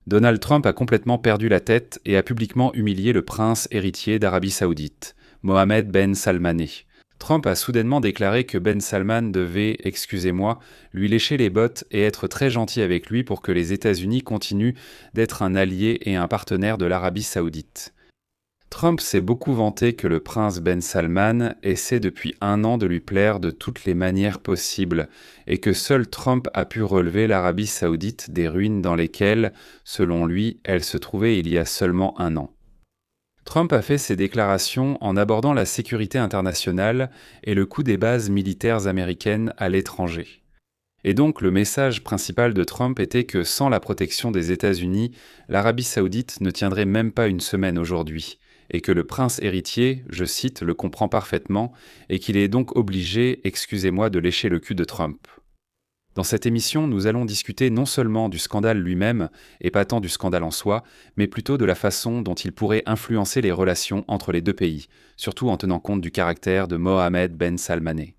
Donald Trump a complètement perdu la tête et a publiquement humilié le prince héritier d'Arabie Saoudite, Mohammed Ben Salmané. Trump a soudainement déclaré que Ben Salman devait, excusez-moi, lui lécher les bottes et être très gentil avec lui pour que les États-Unis continuent d'être un allié et un partenaire de l'Arabie Saoudite. Trump s'est beaucoup vanté que le prince Ben Salman essaie depuis 1 an de lui plaire de toutes les manières possibles et que seul Trump a pu relever l'Arabie Saoudite des ruines dans lesquelles, selon lui, elle se trouvait il y a seulement 1 an. Trump a fait ces déclarations en abordant la sécurité internationale et le coût des bases militaires américaines à l'étranger. Et donc le message principal de Trump était que sans la protection des États-Unis, l'Arabie Saoudite ne tiendrait même pas une semaine aujourd'hui, et que le prince héritier, je cite, le comprend parfaitement, et qu'il est donc obligé, excusez-moi, de lécher le cul de Trump. Dans cette émission, nous allons discuter non seulement du scandale lui-même, et pas tant du scandale en soi, mais plutôt de la façon dont il pourrait influencer les relations entre les deux pays, surtout en tenant compte du caractère de Mohammed Ben Salmané.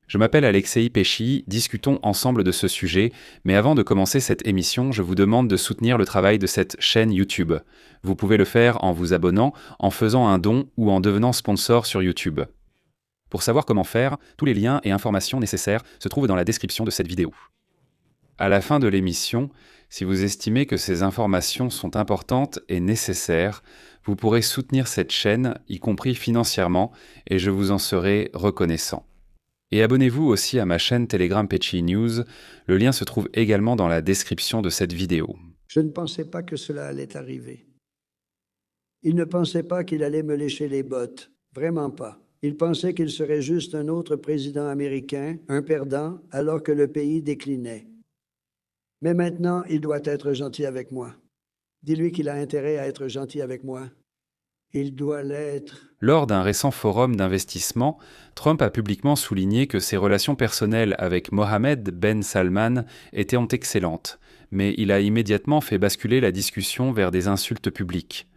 Je m'appelle Alexei Pesci, discutons ensemble de ce sujet, mais avant de commencer cette émission, je vous demande de soutenir le travail de cette chaîne YouTube. Vous pouvez le faire en vous abonnant, en faisant un don ou en devenant sponsor sur YouTube. Pour savoir comment faire, tous les liens et informations nécessaires se trouvent dans la description de cette vidéo. À la fin de l'émission, si vous estimez que ces informations sont importantes et nécessaires, vous pourrez soutenir cette chaîne, y compris financièrement, et je vous en serai reconnaissant. Et abonnez-vous aussi à ma chaîne Telegram Pesci News, le lien se trouve également dans la description de cette vidéo. Je ne pensais pas que cela allait arriver. Il ne pensait pas qu'il allait me lécher les bottes, vraiment pas. Il pensait qu'il serait juste un autre président américain, un perdant, alors que le pays déclinait. Mais maintenant, il doit être gentil avec moi. Dis-lui qu'il a intérêt à être gentil avec moi. Il doit l'être. Lors d'un récent forum d'investissement, Trump a publiquement souligné que ses relations personnelles avec Mohammed Ben Salman étaient excellentes, mais il a immédiatement fait basculer la discussion vers des insultes publiques.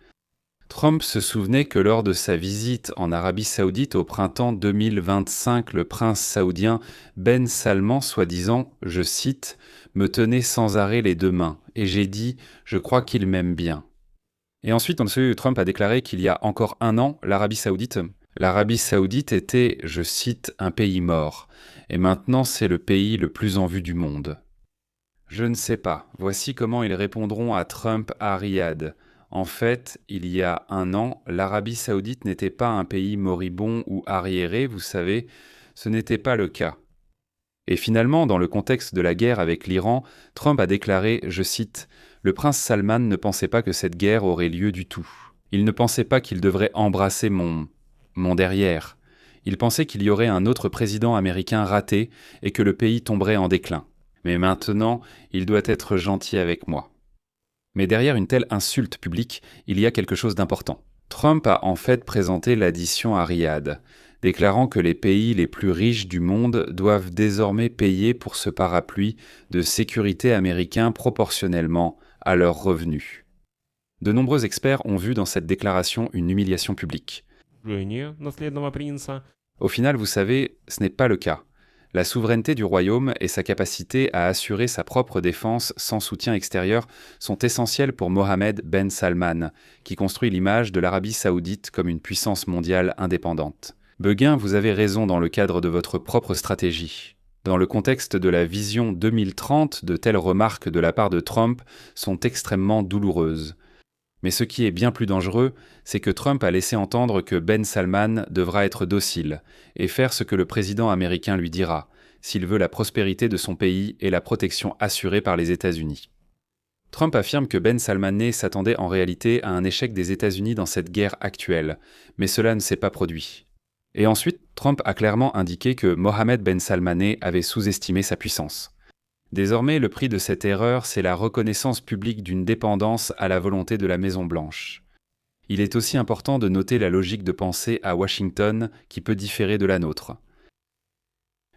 Trump se souvenait que lors de sa visite en Arabie Saoudite au printemps 2025, le prince saoudien Ben Salman, soi-disant, je cite, « me tenait sans arrêt les deux mains, et j'ai dit, je crois qu'il m'aime bien ». Et ensuite, Trump a déclaré qu'il y a encore 1 an, l'Arabie Saoudite était, je cite, un pays mort, et maintenant c'est le pays le plus en vue du monde. Je ne sais pas, voici comment ils répondront à Trump à Riyad. En fait, il y a 1 an, l'Arabie Saoudite n'était pas un pays moribond ou arriéré, vous savez, ce n'était pas le cas. Et finalement, dans le contexte de la guerre avec l'Iran, Trump a déclaré, je cite, « Le prince Salman ne pensait pas que cette guerre aurait lieu du tout. Il ne pensait pas qu'il devrait embrasser mon derrière. Il pensait qu'il y aurait un autre président américain raté et que le pays tomberait en déclin. Mais maintenant, il doit être gentil avec moi. » Mais derrière une telle insulte publique, il y a quelque chose d'important. Trump a en fait présenté l'addition à Riyad, déclarant que les pays les plus riches du monde doivent désormais payer pour ce parapluie de sécurité américain proportionnellement à leurs revenus. De nombreux experts ont vu dans cette déclaration une humiliation publique. Au final, vous savez, ce n'est pas le cas. La souveraineté du royaume et sa capacité à assurer sa propre défense sans soutien extérieur sont essentielles pour Mohammed Ben Salman, qui construit l'image de l'Arabie Saoudite comme une puissance mondiale indépendante. Beguin, vous avez raison dans le cadre de votre propre stratégie. Dans le contexte de la vision 2030, de telles remarques de la part de Trump sont extrêmement douloureuses. Mais ce qui est bien plus dangereux, c'est que Trump a laissé entendre que Ben Salman devra être docile et faire ce que le président américain lui dira, s'il veut la prospérité de son pays et la protection assurée par les États-Unis. Trump affirme que Ben Salmané s'attendait en réalité à un échec des États-Unis dans cette guerre actuelle, mais cela ne s'est pas produit. Et ensuite, Trump a clairement indiqué que Mohammed Ben Salmané avait sous-estimé sa puissance. Désormais, le prix de cette erreur, c'est la reconnaissance publique d'une dépendance à la volonté de la Maison-Blanche. Il est aussi important de noter la logique de pensée à Washington qui peut différer de la nôtre.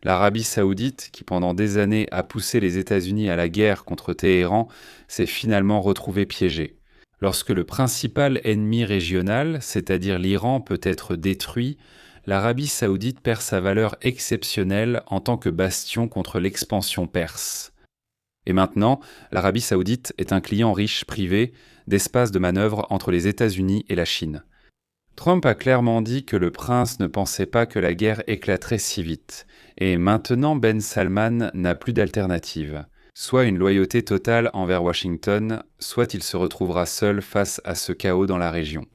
L'Arabie Saoudite, qui pendant des années a poussé les États-Unis à la guerre contre Téhéran, s'est finalement retrouvée piégée. Lorsque le principal ennemi régional, c'est-à-dire l'Iran, peut être détruit, l'Arabie Saoudite perd sa valeur exceptionnelle en tant que bastion contre l'expansion perse. Et maintenant, l'Arabie saoudite est un client riche privé d'espace de manœuvre entre les États-Unis et la Chine. Trump a clairement dit que le prince ne pensait pas que la guerre éclaterait si vite. Et maintenant, Ben Salman n'a plus d'alternative. Soit une loyauté totale envers Washington, soit il se retrouvera seul face à ce chaos dans la région.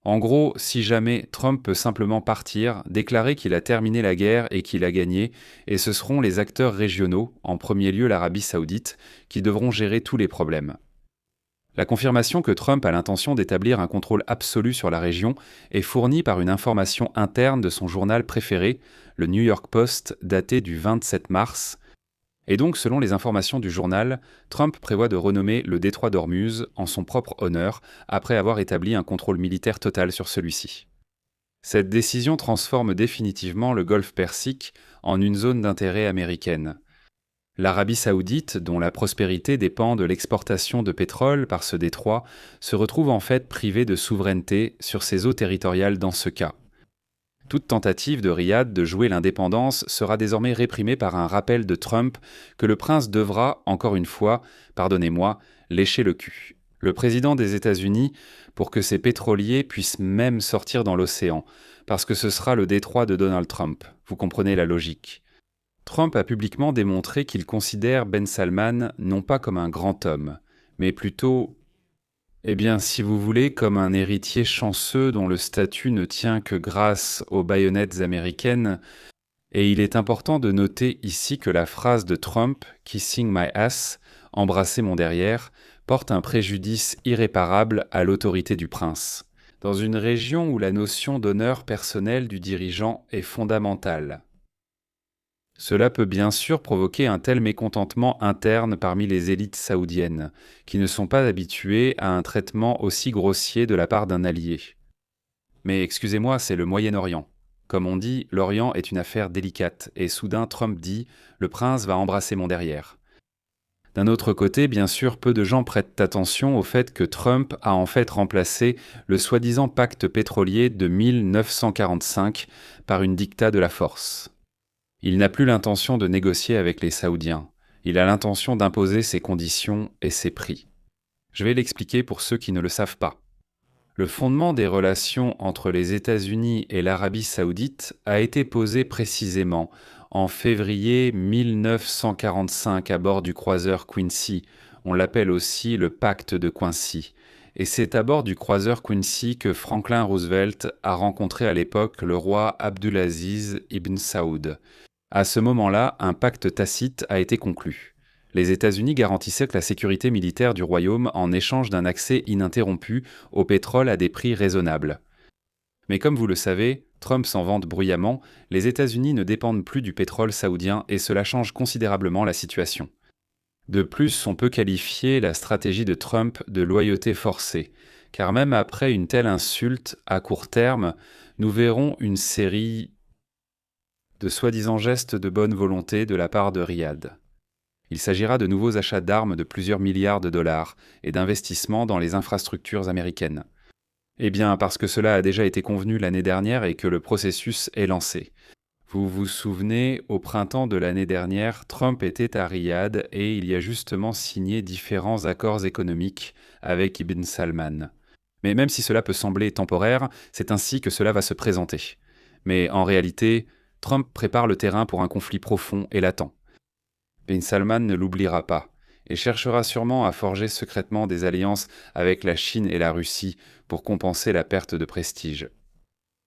En gros, si jamais Trump peut simplement partir, déclarer qu'il a terminé la guerre et qu'il a gagné, et ce seront les acteurs régionaux, en premier lieu l'Arabie saoudite, qui devront gérer tous les problèmes. La confirmation que Trump a l'intention d'établir un contrôle absolu sur la région est fournie par une information interne de son journal préféré, le New York Post, daté du 27 mars. Et donc, selon les informations du journal, Trump prévoit de renommer le détroit d'Ormuz en son propre honneur, après avoir établi un contrôle militaire total sur celui-ci. Cette décision transforme définitivement le golfe Persique en une zone d'intérêt américaine. L'Arabie saoudite, dont la prospérité dépend de l'exportation de pétrole par ce détroit, se retrouve en fait privée de souveraineté sur ses eaux territoriales dans ce cas. Toute tentative de Riyad de jouer l'indépendance sera désormais réprimée par un rappel de Trump que le prince devra, encore une fois, pardonnez-moi, lécher le cul. Le président des États-Unis pour que ses pétroliers puissent même sortir dans l'océan, parce que ce sera le détroit de Donald Trump. Vous comprenez la logique. Trump a publiquement démontré qu'il considère Ben Salman non pas comme un grand homme, mais plutôt, si vous voulez, comme un héritier chanceux dont le statut ne tient que grâce aux baïonnettes américaines. Et il est important de noter ici que la phrase de Trump, « Kissing my ass », embrasser mon derrière, porte un préjudice irréparable à l'autorité du prince, dans une région où la notion d'honneur personnel du dirigeant est fondamentale. Cela peut bien sûr provoquer un tel mécontentement interne parmi les élites saoudiennes, qui ne sont pas habituées à un traitement aussi grossier de la part d'un allié. Mais excusez-moi, c'est le Moyen-Orient. Comme on dit, l'Orient est une affaire délicate, et soudain Trump dit « le prince va embrasser mon derrière ». D'un autre côté, bien sûr, peu de gens prêtent attention au fait que Trump a en fait remplacé le soi-disant pacte pétrolier de 1945 par une dictat de la force. Il n'a plus l'intention de négocier avec les Saoudiens. Il a l'intention d'imposer ses conditions et ses prix. Je vais l'expliquer pour ceux qui ne le savent pas. Le fondement des relations entre les États-Unis et l'Arabie saoudite a été posé précisément en février 1945 à bord du croiseur Quincy. On l'appelle aussi le pacte de Quincy. Et c'est à bord du croiseur Quincy que Franklin Roosevelt a rencontré à l'époque le roi Abdulaziz ibn Saoud. À ce moment-là, un pacte tacite a été conclu. Les États-Unis garantissaient la sécurité militaire du royaume en échange d'un accès ininterrompu au pétrole à des prix raisonnables. Mais comme vous le savez, Trump s'en vante bruyamment, les États-Unis ne dépendent plus du pétrole saoudien et cela change considérablement la situation. De plus, on peut qualifier la stratégie de Trump de loyauté forcée, car même après une telle insulte, à court terme, nous verrons une série de soi-disant gestes de bonne volonté de la part de Riyad. Il s'agira de nouveaux achats d'armes de plusieurs milliards de dollars et d'investissements dans les infrastructures américaines. Eh bien, parce que cela a déjà été convenu l'année dernière et que le processus est lancé. Vous vous souvenez, au printemps de l'année dernière, Trump était à Riyad et il y a justement signé différents accords économiques avec Ibn Salman. Mais même si cela peut sembler temporaire, c'est ainsi que cela va se présenter. Mais en réalité, Trump prépare le terrain pour un conflit profond et latent. Bin Salman ne l'oubliera pas et cherchera sûrement à forger secrètement des alliances avec la Chine et la Russie pour compenser la perte de prestige.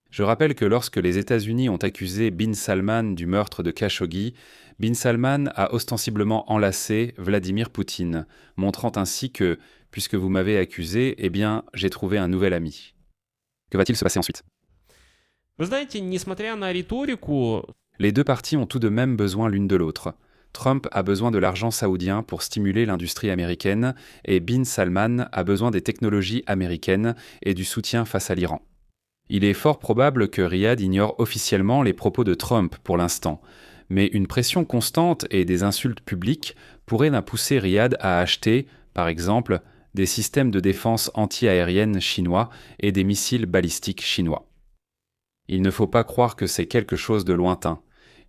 Je rappelle que lorsque les États-Unis ont accusé Bin Salman du meurtre de Khashoggi, Bin Salman a ostensiblement enlacé Vladimir Poutine, montrant ainsi que, puisque vous m'avez accusé, j'ai trouvé un nouvel ami. Que va-t-il se passer ensuite ? Вы знаете, несмотря на риторику... Les deux parties ont tout de même besoin l'une de l'autre. Trump a besoin de l'argent saoudien pour stimuler l'industrie américaine et Bin Salman a besoin des technologies américaines et du soutien face à l'Iran. Il est fort probable que Riyad ignore officiellement les propos de Trump pour l'instant, mais une pression constante et des insultes publiques pourraient pousser Riyad à acheter, par exemple, des systèmes de défense anti-aérienne chinois et des missiles balistiques chinois. Il ne faut pas croire que c'est quelque chose de lointain.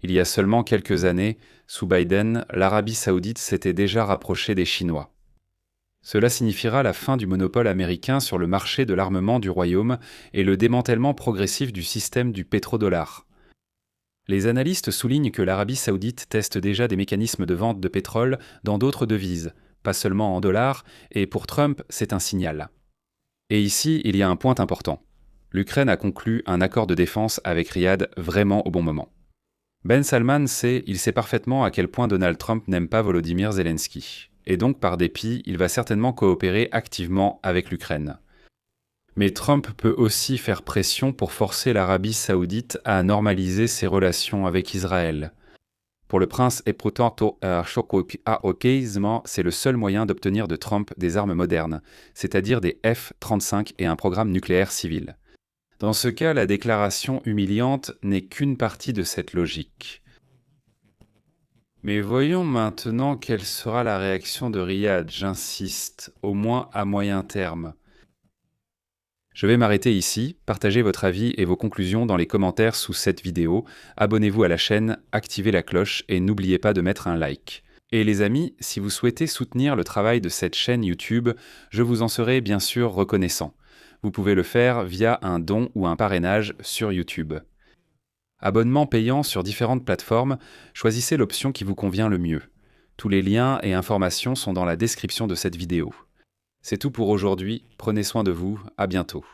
Il y a seulement quelques années, sous Biden, l'Arabie saoudite s'était déjà rapprochée des Chinois. Cela signifiera la fin du monopole américain sur le marché de l'armement du royaume et le démantèlement progressif du système du pétrodollar. Les analystes soulignent que l'Arabie saoudite teste déjà des mécanismes de vente de pétrole dans d'autres devises, pas seulement en dollars, et pour Trump, c'est un signal. Et ici, il y a un point important. L'Ukraine a conclu un accord de défense avec Riyad vraiment au bon moment. Ben Salman sait parfaitement à quel point Donald Trump n'aime pas Volodymyr Zelensky. Et donc, par dépit, il va certainement coopérer activement avec l'Ukraine. Mais Trump peut aussi faire pression pour forcer l'Arabie saoudite à normaliser ses relations avec Israël. Pour le prince et c'est le seul moyen d'obtenir de Trump des armes modernes, c'est-à-dire des F-35 et un programme nucléaire civil. Dans ce cas, la déclaration humiliante n'est qu'une partie de cette logique. Mais voyons maintenant quelle sera la réaction de Riyad, j'insiste, au moins à moyen terme. Je vais m'arrêter ici, partagez votre avis et vos conclusions dans les commentaires sous cette vidéo, abonnez-vous à la chaîne, activez la cloche et n'oubliez pas de mettre un like. Et les amis, si vous souhaitez soutenir le travail de cette chaîne YouTube, je vous en serai bien sûr reconnaissant. Vous pouvez le faire via un don ou un parrainage sur YouTube. Abonnement payant sur différentes plateformes, choisissez l'option qui vous convient le mieux. Tous les liens et informations sont dans la description de cette vidéo. C'est tout pour aujourd'hui, prenez soin de vous, à bientôt.